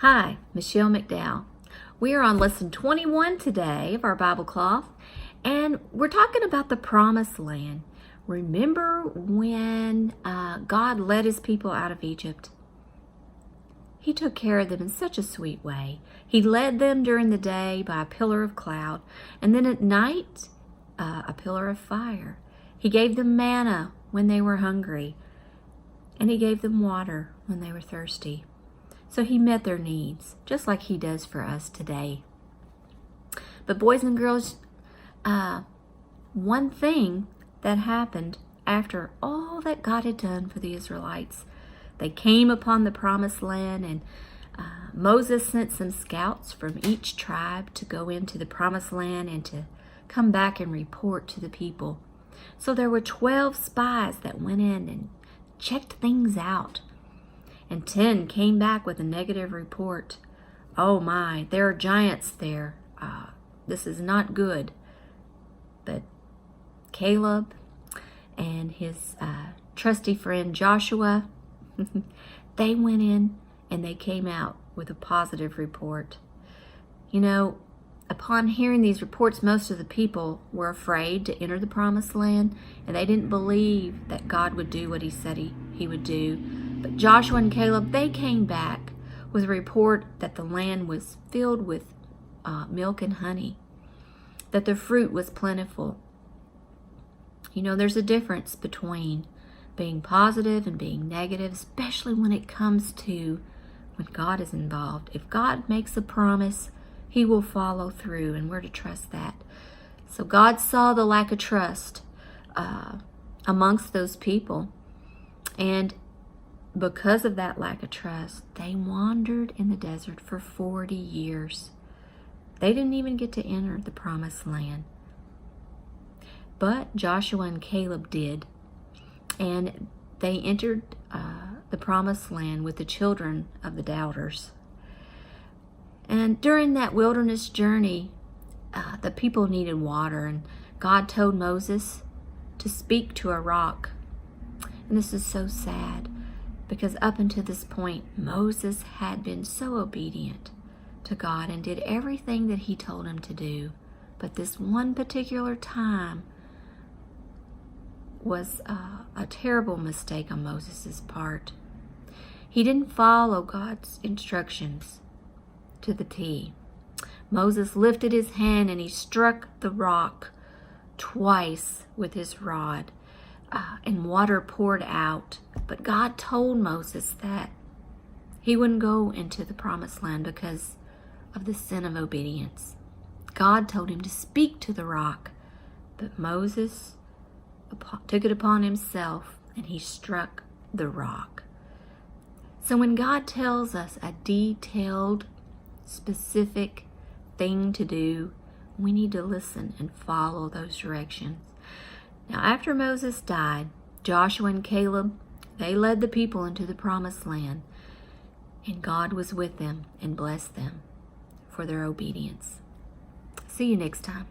Hi, Michelle McDowell. We are on lesson 21 today of our Bible cloth, and we're talking about the promised land. Remember when God led his people out of Egypt? He took care of them in such a sweet way. He led them during the day by a pillar of cloud, and then at night, a pillar of fire. He gave them manna when they were hungry, and he gave them water when they were thirsty. So he met their needs, just like he does for us today. But boys and girls, one thing that happened after all that God had done for the Israelites, they came upon the promised land, and Moses sent some scouts from each tribe to go into the promised land and to come back and report to the people. So there were 12 spies that went in and checked things out. And 10 came back with a negative report. Oh my, there are giants there. This is not good. But Caleb and his trusty friend Joshua, they went in and they came out with a positive report. You know, upon hearing these reports, most of the people were afraid to enter the promised land, and they didn't believe that God would do what he said he would do. But Joshua and Caleb, they came back with a report that the land was filled with milk and honey, that the fruit was plentiful. You know, there's a difference between being positive and being negative, especially when it comes to when God is involved. If God makes a promise, he will follow through, and we're to trust that. So God saw the lack of trust amongst those people, and because of that lack of trust, they wandered in the desert for 40 years. They didn't even get to enter the promised land. But Joshua and Caleb did. And they entered the promised land with the children of the doubters. And during that wilderness journey, the people needed water. And God told Moses to speak to a rock. And this is so sad, because up until this point, Moses had been so obedient to God and did everything that he told him to do. But this one particular time was a terrible mistake on Moses' part. He didn't follow God's instructions to the T. Moses lifted his hand and he struck the rock twice with his rod, and water poured out. But God told Moses that he wouldn't go into the promised land because of the sin of obedience. God told him to speak to the rock, but Moses took it upon himself and he struck the rock. So when God tells us a detailed, specific thing to do, we need to listen and follow those directions. Now, after Moses died, Joshua and Caleb, they led the people into the promised land, and God was with them and blessed them for their obedience. See you next time.